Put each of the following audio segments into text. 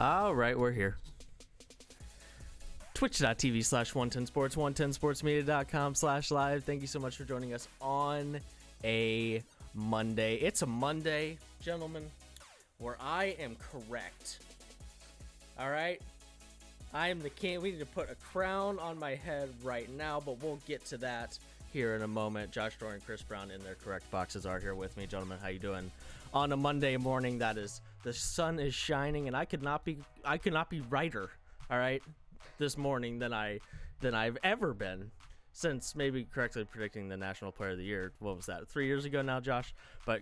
All right, we're here. Twitch.tv/110sports, 110sportsmedia.com/live. Thank you so much for joining us on a Monday. It's a Monday, gentlemen, where I am correct. All right? I am the king. We need to put a crown on my head right now, but we'll get to that here in a moment. Josh Dorr and Chris Brown in their correct boxes are here with me. Gentlemen, how you doing? On a Monday morning, that is, the sun is shining, and I could not be brighter, all right, this morning than I've ever been since maybe correctly predicting the National Player of the Year. What was that? 3 years ago now, Josh? But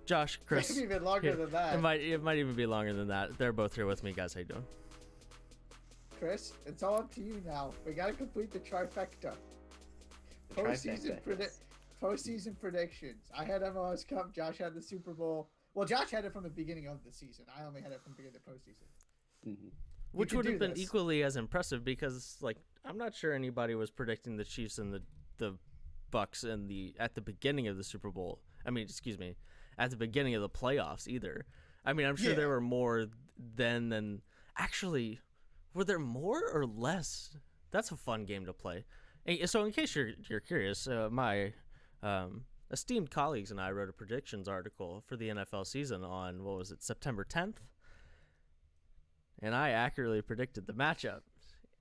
Josh, Chris, maybe even longer than that. It might even be longer than that. They're both here with me, guys. How you doing? Chris, it's all up to you now. We got to complete the trifecta. Postseason predictions. I had MLS Cup. Josh had the Super Bowl. Well, Josh had it from the beginning of the season. I only had it from the beginning of the postseason. Mm-hmm. Which would have been equally as impressive because, like, I'm not sure anybody was predicting the Chiefs and the Bucs at the beginning of the Super Bowl. At the beginning of the playoffs either. I mean, I'm sure there were more then than actually. Were there more or less? That's a fun game to play. So, in case you're curious, my esteemed colleagues and I wrote a predictions article for the NFL season on, what was it, September 10th? And I accurately predicted the matchup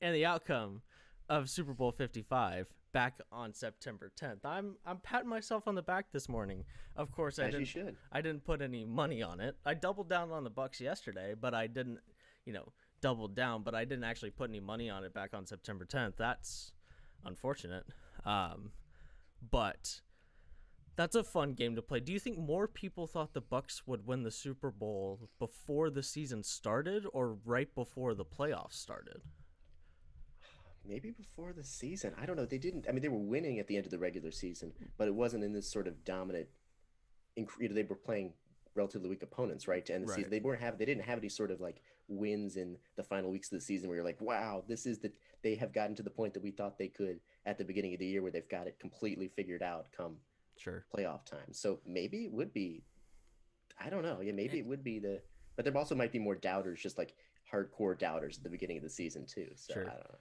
and the outcome of Super Bowl 55 back on September 10th. I'm patting myself on the back this morning. Of course, I didn't put any money on it. I doubled down on the Bucs yesterday, but I didn't, doubled down, but I didn't actually put any money on it back on September 10th. That's unfortunate. But that's a fun game to play. Do you think more people thought the Bucs would win the Super Bowl before the season started or right before the playoffs started? Maybe before the season. I don't know. They didn't. I mean, they were winning at the end of the regular season, but it wasn't in this sort of dominant. They were playing relatively weak opponents, right, to end the season. They didn't have any sort of like wins in the final weeks of the season where you're like, wow, they have gotten to the point that we thought they could at the beginning of the year, where they've got it completely figured out come playoff time. So maybe it would be, I don't know. Yeah, maybe it would be but there also might be more doubters, just like hardcore doubters at the beginning of the season too. So I don't know.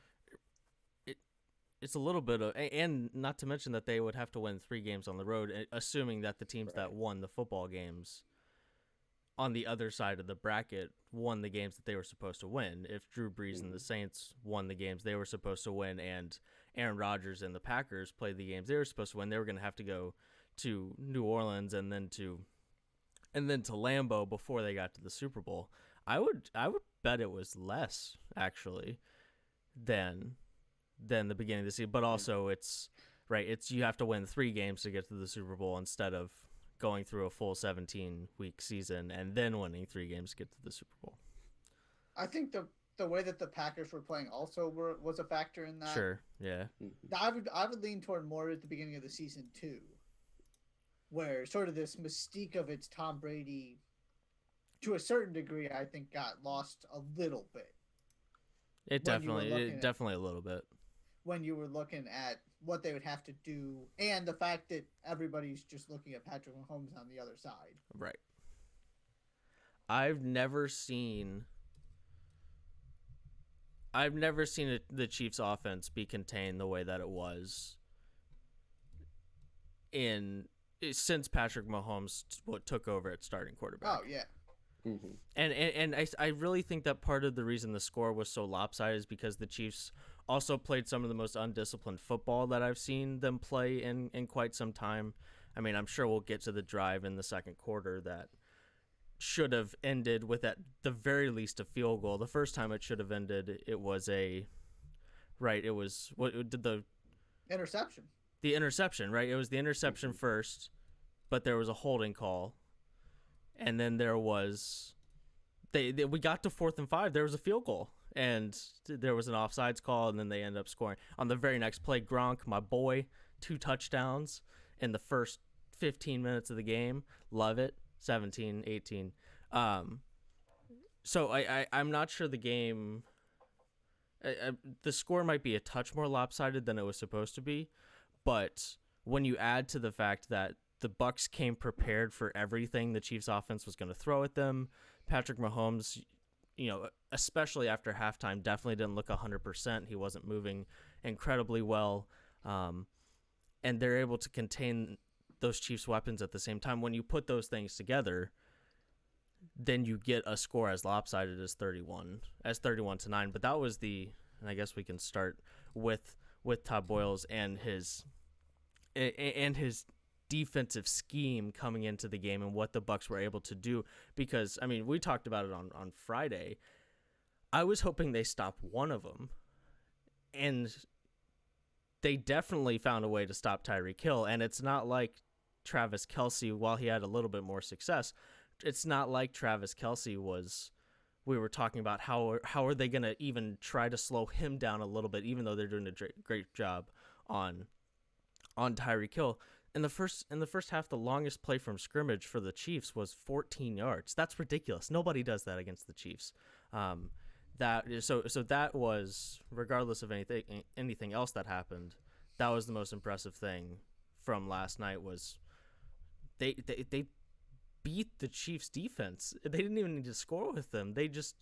It's a little bit of, and not to mention that they would have to win 3 games on the road, assuming that the teams that won the football games on the other side of the bracket won the games that they were supposed to win. If Drew Brees and the Saints won the games they were supposed to win, and Aaron Rodgers and the Packers played the games they were supposed to win, they were going to have to go to New Orleans and then to Lambeau before they got to the Super Bowl. I would bet it was less actually than the beginning of the season, but also it's you have to win 3 games to get to the Super Bowl instead of going through a full 17-week season and then winning 3 games to get to the Super Bowl. I think the way that the Packers were playing also was a factor in that. Sure, yeah. I would lean toward more at the beginning of the season too, where sort of this mystique of it's Tom Brady, to a certain degree, I think got lost a little bit. Definitely a little bit. When you were looking at what they would have to do and the fact that everybody's just looking at Patrick Mahomes on the other side. Right. I've never seen the Chiefs offense be contained the way that it was since Patrick Mahomes took over at starting quarterback. Oh, yeah. Mm-hmm. And I really think that part of the reason the score was so lopsided is because the Chiefs also played some of the most undisciplined football that I've seen them play in quite some time. I mean, I'm sure we'll get to the drive in the second quarter that should have ended with, at the very least, a field goal. The first time it should have ended, it was what did the interception. The interception, right? It was the interception first, but there was a holding call. And then there was, we got to 4th and 5. There was a field goal, and there was an offsides call, and then they ended up scoring on the very next play. Gronk, my boy, 2 touchdowns in the first 15 minutes of the game. Love it. 17, 18. So I'm not sure the game. The score might be a touch more lopsided than it was supposed to be, but when you add to the fact that the Bucs came prepared for everything the Chiefs offense was going to throw at them, Patrick Mahomes, especially after halftime, definitely didn't look 100%. He wasn't moving incredibly well. Um, and they're able to contain those Chiefs weapons at the same time. When you put those things together, then you get a score as lopsided as 31-9. But that was and I guess we can start with Todd Boyles and his defensive scheme coming into the game and what the Bucs were able to do. Because I mean, we talked about it on Friday. I was hoping they stopped one of them, and they definitely found a way to stop Tyreek Hill. And it's not like Travis Kelce, while he had a little bit more success, it's not like Travis Kelce was. We were talking about how are they going to even try to slow him down a little bit, even though they're doing a great job on Tyreek Hill. In the first half, the longest play from scrimmage for the Chiefs was 14 yards. That's ridiculous. Nobody does that against the Chiefs. That was, regardless of anything else that happened, that was the most impressive thing from last night. Was they beat the Chiefs defense. They didn't even need to score with them. They just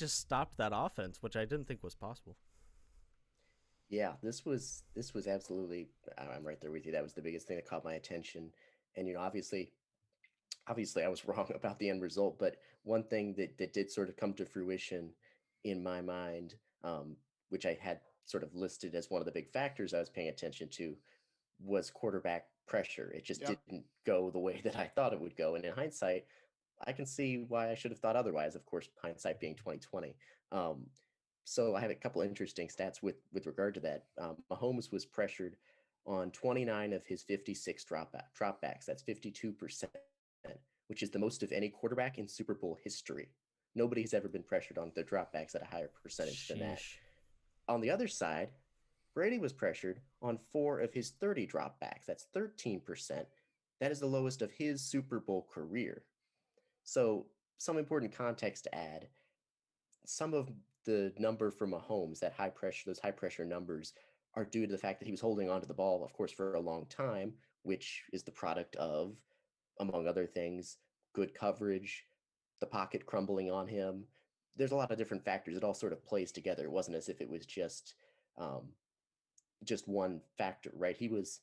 stopped that offense, which I didn't think was possible. Yeah, this was absolutely. I'm right there with you. That was the biggest thing that caught my attention, and obviously I was wrong about the end result. But one thing that did sort of come to fruition in my mind, which I had sort of listed as one of the big factors I was paying attention to, was quarterback pressure. It just Yep. didn't go the way that I thought it would go. And in hindsight, I can see why I should have thought otherwise. Of course, hindsight being 2020. Um, so I have a couple interesting stats with regard to that. Mahomes was pressured on 29 of his 56 dropbacks. That's 52%, which is the most of any quarterback in Super Bowl history. Nobody's ever been pressured on their dropbacks at a higher percentage than that. Sheesh. On the other side, Brady was pressured on 4 of his 30 dropbacks. That's 13%. That is the lowest of his Super Bowl career. So, some important context to add, some of the number for Mahomes, those high pressure numbers, are due to the fact that he was holding onto the ball, of course, for a long time, which is the product of, among other things, good coverage, the pocket crumbling on him. There's a lot of different factors. It all sort of plays together. It wasn't as if it was just one factor, right? He was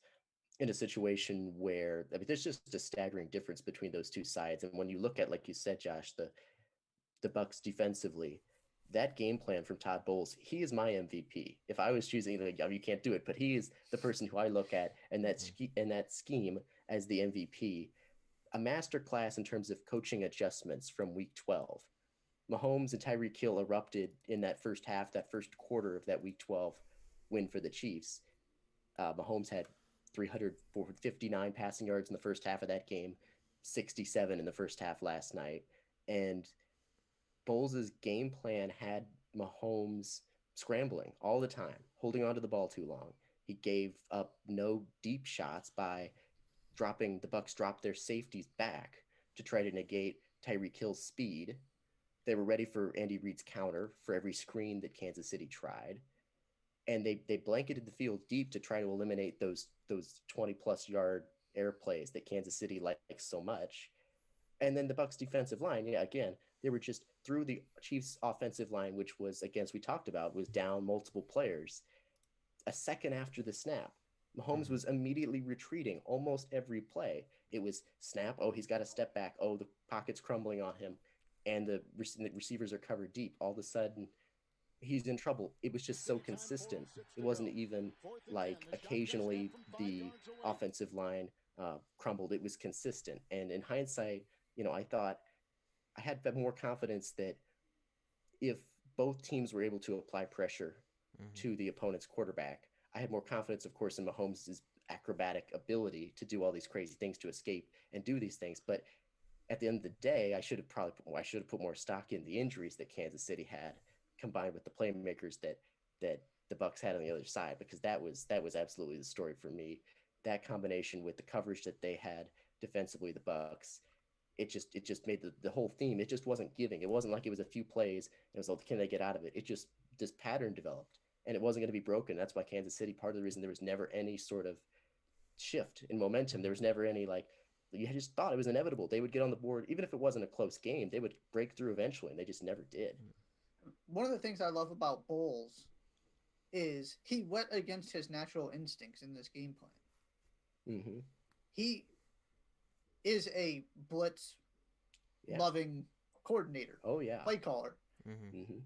in a situation where, I mean, there's just a staggering difference between those two sides. And when you look at, like you said, Josh, the Bucs defensively, that game plan from Todd Bowles, he is my MVP. If I was choosing, like, you can't do it, but he is the person who I look at and that scheme as the MVP. A masterclass in terms of coaching adjustments from Week 12. Mahomes and Tyreek Hill erupted in that first half, that first quarter of that Week 12 win for the Chiefs. Mahomes had 359 passing yards in the first half of that game, 67 in the first half last night. And Bowles' game plan had Mahomes scrambling all the time, holding onto the ball too long. He gave up no deep shots by the Bucs dropped their safeties back to try to negate Tyreek Hill's speed. They were ready for Andy Reid's counter for every screen that Kansas City tried. And they blanketed the field deep to try to eliminate those 20+ yard air plays that Kansas City likes so much. And then the Bucs defensive line, yeah, again, they were just through the Chiefs offensive line, which was, again, as we talked about, was down multiple players. A second after the snap, Mahomes was immediately retreating almost every play. It was snap, oh, he's got to step back, oh, the pocket's crumbling on him, and the receivers are covered deep. All of a sudden, he's in trouble. It was just so consistent. It wasn't even like occasionally the offensive line crumbled. It was consistent. And in hindsight, I thought I had more confidence that if both teams were able to apply pressure to the opponent's quarterback, I had more confidence, of course, in Mahomes' acrobatic ability to do all these crazy things to escape and do these things. But at the end of the day, I should have put more stock in the injuries that Kansas City had, combined with the playmakers that the Bucs had on the other side, because that was absolutely the story for me. That combination with the coverage that they had defensively, the Bucs, it just made the whole theme. It just wasn't giving. It wasn't like it was a few plays. It was like, can they get out of it? It just, this pattern developed, and it wasn't going to be broken. That's why Kansas City, part of the reason there was never any sort of shift in momentum. There was never any like You just thought it was inevitable. They would get on the board, even if it wasn't a close game. They would break through eventually, and they just never did. One of the things I love about Bowles is he went against his natural instincts in this game plan. Mm-hmm. He is a blitz loving coordinator. Oh yeah, play caller. Mm-hmm. Mm-hmm.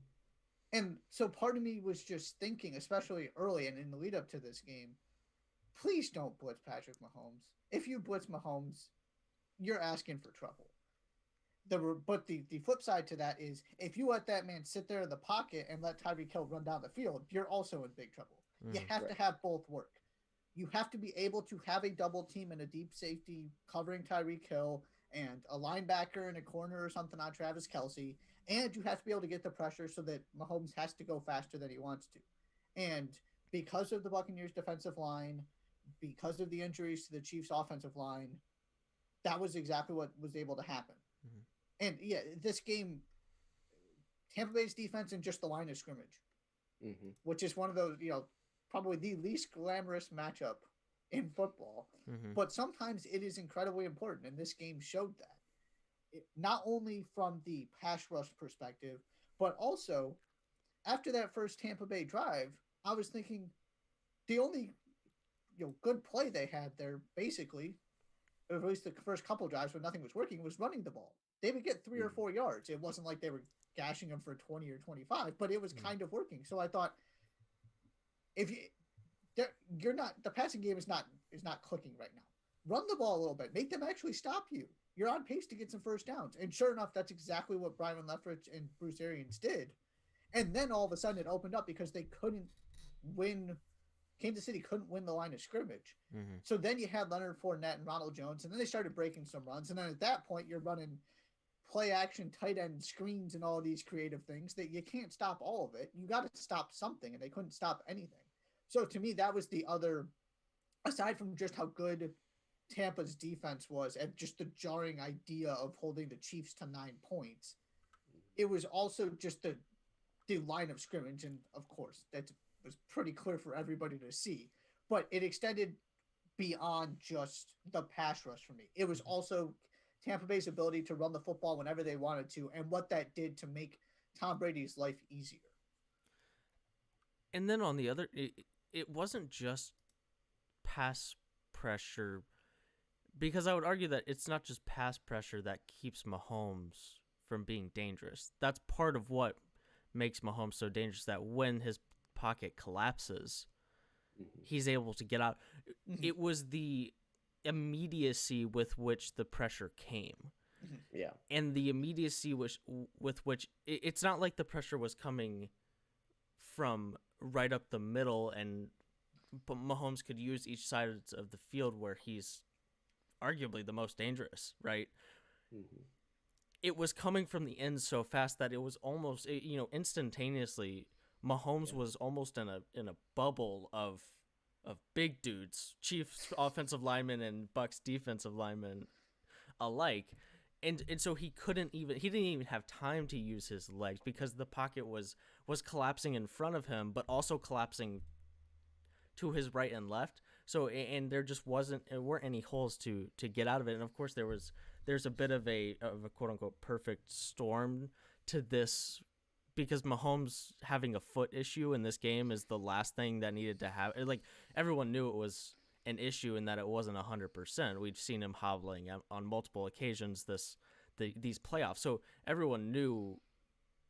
And so part of me was just thinking, especially early and in the lead up to this game, please don't blitz Patrick Mahomes. If you blitz Mahomes, you're asking for trouble. But the flip side to that is if you let that man sit there in the pocket and let Tyreek Hill run down the field, you're also in big trouble. You have to have both work. You have to be able to have a double team and a deep safety covering Tyreek Hill and a linebacker in a corner or something on Travis Kelce, and you have to be able to get the pressure so that Mahomes has to go faster than he wants to. And because of the Buccaneers' defensive line, because of the injuries to the Chiefs' offensive line, that was exactly what was able to happen. Mm-hmm. And yeah, this game, Tampa Bay's defense and just the line of scrimmage, which is one of those, probably the least glamorous matchup in football. Mm-hmm. But sometimes it is incredibly important, and this game showed that. Not only from the pass rush perspective, but also after that first Tampa Bay drive, I was thinking the only good play they had there, basically, or at least the first couple drives when nothing was working, was running the ball. They would get 3 or 4 yards. It wasn't like they were gashing them for 20 or 25, but it was kind of working. So I thought, if you're not, the passing game is not clicking right now. Run the ball a little bit. Make them actually stop you. You're on pace to get some first downs. And sure enough, that's exactly what Brian Leftwich and Bruce Arians did. And then all of a sudden it opened up because they couldn't win. Kansas City couldn't win the line of scrimmage. Mm-hmm. So then you had Leonard Fournette and Ronald Jones, and then they started breaking some runs. And then at that point, you're running play action, tight end screens and all of these creative things that you can't stop all of it. You got to stop something, and they couldn't stop anything. So to me, that was the other, aside from just how good Tampa's defense was and just the jarring idea of holding the Chiefs to 9 points, it was also just the line of scrimmage. And of course, that was pretty clear for everybody to see, but it extended beyond just the pass rush for me. It was also Tampa Bay's ability to run the football whenever they wanted to, and what that did to make Tom Brady's life easier. And then on the other, it wasn't just pass pressure, because I would argue that it's not just pass pressure that keeps Mahomes from being dangerous. That's part of what makes Mahomes so dangerous, that when his pocket collapses, he's able to get out. It was the immediacy with which the pressure came. Yeah. And the immediacy with which it's not like the pressure was coming from right up the middle, but Mahomes could use each side of the field where he's arguably the most dangerous, right? Mm-hmm. It was coming from the end so fast that it was almost, instantaneously, Mahomes was almost in a bubble of big dudes, Chiefs offensive linemen and Bucs defensive linemen alike. And so he didn't even have time to use his legs because the pocket was collapsing in front of him, but also collapsing to his right and left. So, and there just weren't any holes to get out of it. And of course there's a bit of a quote unquote perfect storm to this, because Mahomes having a foot issue in this game is the last thing that needed to happen. Like, everyone knew it was an issue and that it wasn't 100%. We'd seen him hobbling on multiple occasions these playoffs, so everyone knew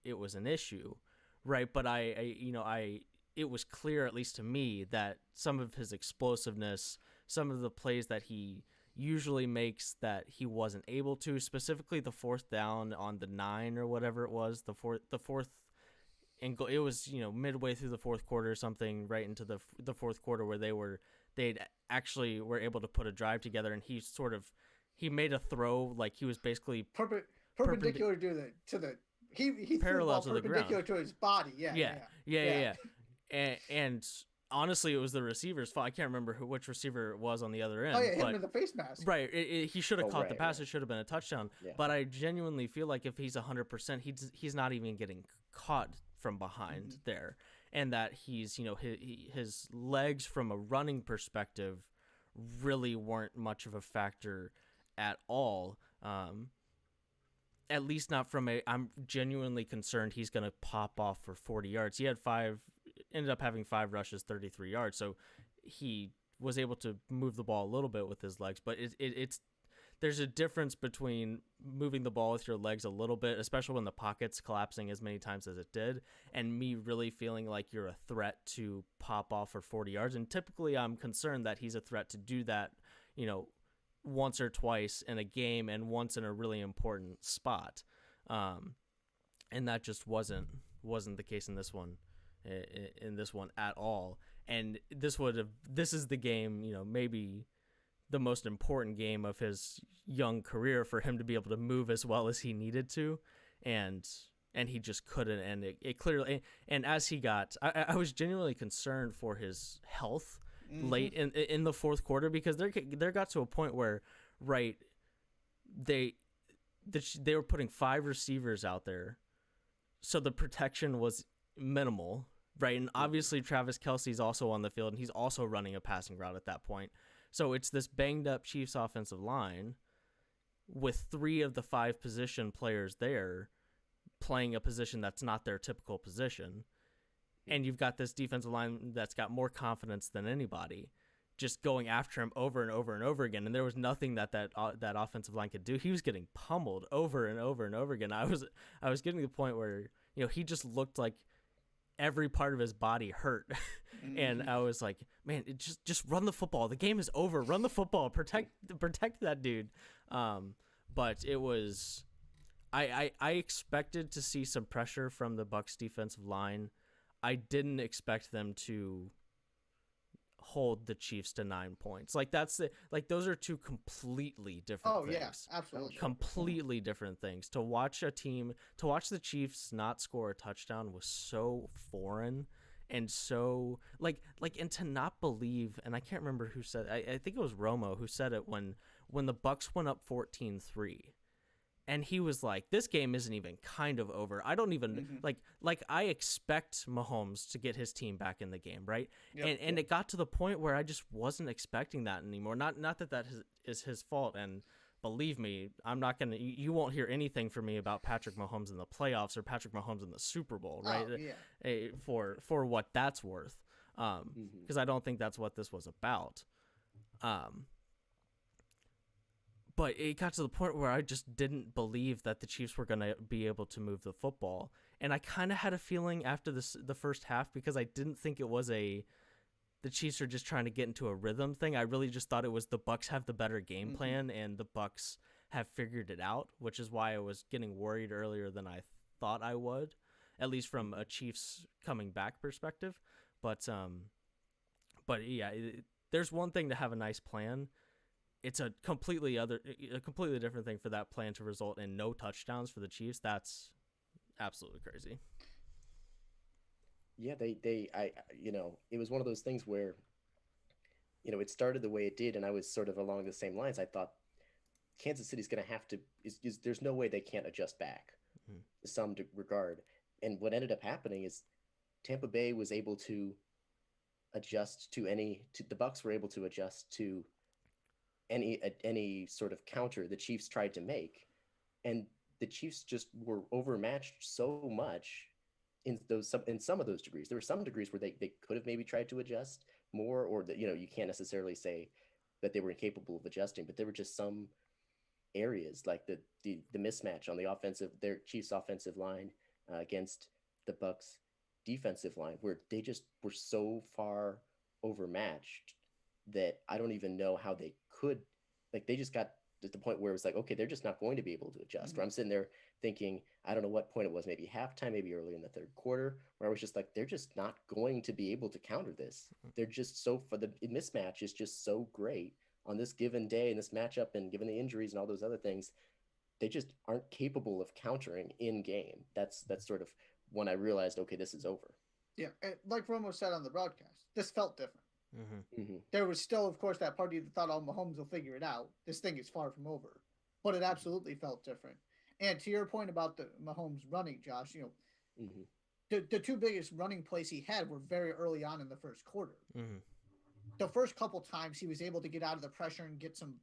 it was an issue, right? But it was clear, at least to me, that some of his explosiveness, some of the plays that he usually makes, that he wasn't able to, specifically the fourth down on the 9 or whatever it was, the fourth and goal. It was, midway through the fourth quarter or something, right into the fourth quarter, where they actually were able to put a drive together, and he made a throw like he was basically perpendicular to the he parallel threw the ball to the perpendicular ground to his body. Yeah. And honestly, it was the receiver's fault. I can't remember which receiver it was on the other end. Oh yeah, him in the face mask. Right, he should have caught the pass. Right. It should have been a touchdown. Yeah. But I genuinely feel like if he's 100%, he's not even getting caught from behind there, and that he's his legs from a running perspective really weren't much of a factor at all. At least not from I'm genuinely concerned he's going to pop off for 40 yards. He ended up having 5 rushes, 33 yards. So he was able to move the ball a little bit with his legs, but it's there's a difference between moving the ball with your legs a little bit, especially when the pocket's collapsing as many times as it did, and me really feeling like you're a threat to pop off for 40 yards. And typically I'm concerned that he's a threat to do that, once or twice in a game and once in a really important spot. And that just wasn't the case in this one, at all. And this is the game, maybe the most important game of his young career for him to be able to move as well as he needed to. And he just couldn't. And it clearly, and as he got, I was genuinely concerned for his health late in the fourth quarter, because there got to a point where, right, they were putting 5 receivers out there, so the protection was minimal, right? And obviously Travis Kelce's also on the field, and he's also running a passing route at that point. So it's this banged up Chiefs offensive line with 3 of the 5 position players there playing a position that's not their typical position. And you've got this defensive line that's got more confidence than anybody, just going after him over and over and over again. And there was nothing that offensive line could do. He was getting pummeled over and over and over again. I was getting to the point where, he just looked like every part of his body hurt. And I was like, man, just run the football. The game is over. Run the football. Protect that dude. But it was, I expected to see some pressure from the Bucs defensive line. I didn't expect them to hold the Chiefs to 9 points. Those are 2 completely different things. Oh, yeah, absolutely. Completely different things. To watch the Chiefs not score a touchdown was so foreign, and so and to not believe, and I can't remember who said, I think it was Romo who said it when the Bucs went up 14-3. And he was like, this game isn't even kind of over. I don't even I expect Mahomes to get his team back in the game, right? Yep, and it got to the point where I just wasn't expecting that anymore. Not that is his fault. And believe me, I'm not going to, you won't hear anything from me about Patrick Mahomes in the playoffs or Patrick Mahomes in the Super Bowl, right? Oh, yeah. For what that's worth. Because I don't think that's what this was about. But it got to the point where I just didn't believe that the Chiefs were going to be able to move the football. And I kind of had a feeling after the first half, because I didn't think it was the Chiefs are just trying to get into a rhythm thing. I really just thought it was the Bucs have the better game plan and the Bucs have figured it out, which is why I was getting worried earlier than I thought I would, at least from a Chiefs coming back perspective. But yeah, there's one thing to have a nice plan. It's a completely different thing for that plan to result in no touchdowns for the Chiefs. That's absolutely crazy. Yeah, it was one of those things where, it started the way it did, and I was sort of along the same lines. I thought Kansas City's going to have to, there's no way they can't adjust back to some regard. And what ended up happening is Tampa Bay was able to adjust to the Bucs were able to adjust to any sort of counter the Chiefs tried to make, and the Chiefs just were overmatched so much in some of those degrees. There were some degrees where they could have maybe tried to adjust more, or that you can't necessarily say that they were incapable of adjusting, but there were just some areas like the mismatch on their Chiefs offensive line against the Bucs defensive line, where they just were so far overmatched that I don't even know how they could, they just got to the point where it was like, okay, they're just not going to be able to adjust. Where I'm sitting there thinking, I don't know what point it was, maybe halftime, maybe early in the third quarter, where I was just like, they're just not going to be able to counter this. They're just the mismatch is just so great on this given day and this matchup, and given the injuries and all those other things, they just aren't capable of countering in game. That's sort of when I realized, okay, this is over. Yeah, like Romo said on the broadcast, this felt different. There was still, of course, that party that thought, oh, Mahomes will figure it out. This thing is far from over. But it absolutely felt different. And to your point about the Mahomes running, Josh, the 2 biggest running plays he had were very early on in the first quarter. The first couple times he was able to get out of the pressure and get some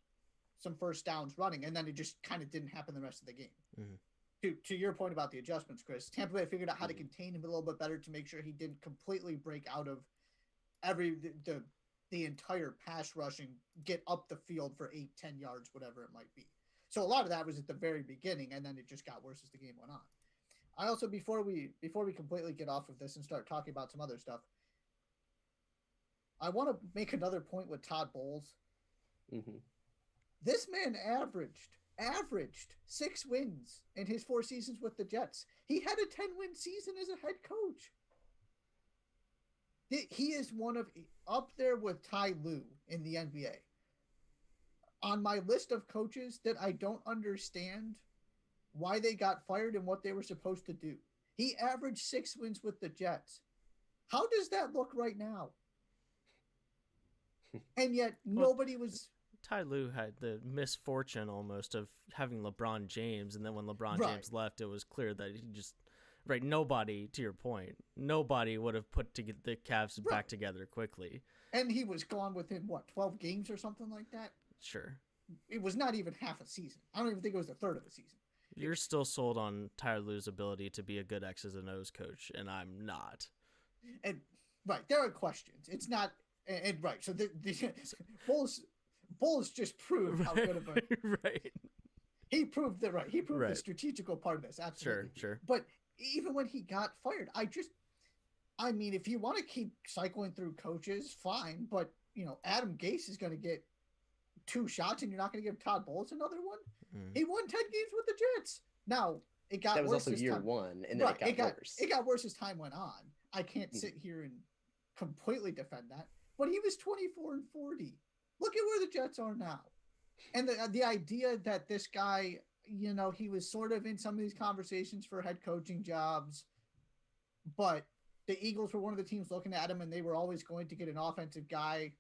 some first downs running, and then it just kind of didn't happen the rest of the game. Mm-hmm. To your point about the adjustments, Chris, Tampa Bay figured out how to contain him a little bit better to make sure he didn't completely break out of the entire pass rush and get up the field for 8-10 yards, whatever it might be. So a lot of that was at the very beginning, and then it just got worse as the game went on. I also, before we completely get off of this and start talking about some other stuff, I want to make another point with Todd Bowles. Mm-hmm. This man averaged 6 wins in his 4 seasons with the Jets. He had a 10-win season as a head coach. He is one of up there with Ty Lue in the NBA. On my list of coaches that I don't understand why they got fired and what they were supposed to do. He averaged 6 wins with the Jets. How does that look right now? And yet nobody was. Ty Lue had the misfortune almost of having LeBron James, and then when LeBron James left, it was clear that he just nobody, to your point, nobody would have put the Cavs back together quickly. And he was gone within 12 games or something like that. Sure. It was not even half a season. I don't even think it was a third of a season. You're still sold on Ty Lue's ability to be a good X's and O's coach, and I'm not. And there are questions. It's not, and so the Bulls just proved how good of a He proved that He proved the strategical part of this. Absolutely. Sure. But even when he got fired, I mean, if you want to keep cycling through coaches, fine. But Adam Gase is going to get 2 shots, and you're not going to give Todd Bowles another one. He won 10 games with the Jets. Now it got worse. That was also year 1, and then it got worse. It got worse as time went on. I can't sit here and completely defend that, but he was 24-40. Look at where the Jets are now, and the idea that this guy, he was sort of in some of these conversations for head coaching jobs, but the Eagles were one of the teams looking at him, and they were always going to get an offensive guy.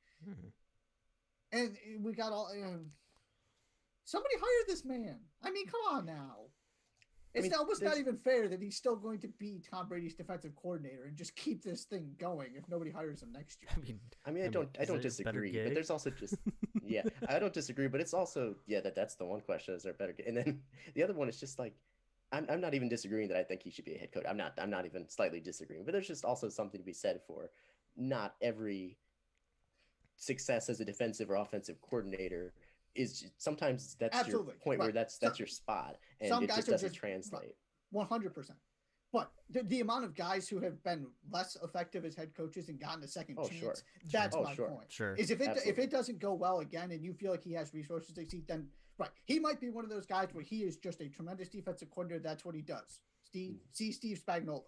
And we got all. Somebody hired this man. I mean, come on now. It's almost not even fair that he's still going to be Tom Brady's defensive coordinator and just keep this thing going if nobody hires him next year. I don't disagree, but there's also just I don't disagree, but it's also that's the one question: is there a better gig? And then the other one is just like, I'm not even disagreeing that I think he should be a head coach. I'm not even slightly disagreeing, but there's just also something to be said for not every success as a defensive or offensive coordinator is sometimes that's your point where that's your spot, and it just doesn't translate. 100%. But the amount of guys who have been less effective as head coaches and gotten a second chance, that's my point. Sure. Is if it doesn't go well again and you feel like he has resources to succeed, then he might be one of those guys where he is just a tremendous defensive coordinator. That's what he does. Steve Spagnuolo.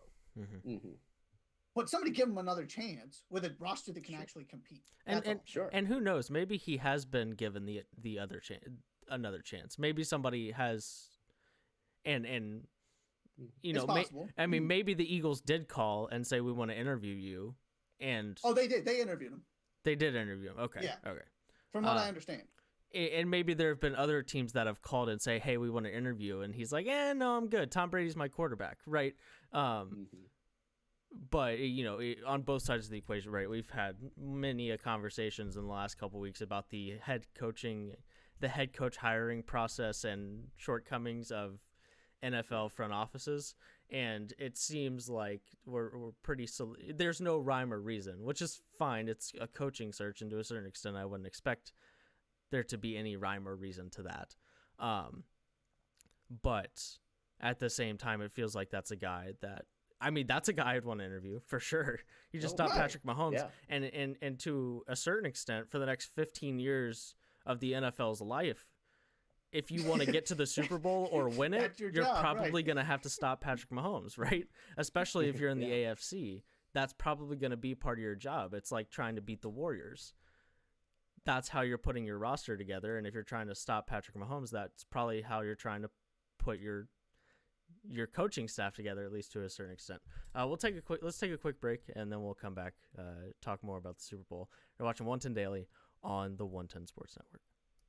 But somebody give him another chance with a roster that can actually compete. And who knows? Maybe he has been given the other another chance. Maybe somebody has, and maybe the Eagles did call and say we want to interview you, and they did. They interviewed him. They did interview him. Okay. Yeah. Okay. From what I understand. And maybe there have been other teams that have called and say, "Hey, we want to interview," and he's like, no, I'm good. Tom Brady's my quarterback, right? But on both sides of the equation, right? We've had many conversations in the last couple of weeks about the head coach hiring process and shortcomings of NFL front offices, and it seems like we're pretty. There's no rhyme or reason, which is fine. It's a coaching search, and to a certain extent, I wouldn't expect there to be any rhyme or reason to that. But at the same time, it feels like that's a guy that. That's a guy I'd want to interview for sure. You just stop Patrick Mahomes, and to a certain extent, for the next 15 years of the NFL's life, if you want to get to the Super Bowl or win it, you're probably going to have to stop Patrick Mahomes, right? Especially if you're in the AFC, that's probably going to be part of your job. It's like trying to beat the Warriors. That's how you're putting your roster together, and if you're trying to stop Patrick Mahomes, that's probably how you're trying to put your coaching staff together, at least to a certain extent. Let's take a quick break, and then we'll come back, talk more about the Super Bowl. You're watching 110 Daily on the 110 Sports Network.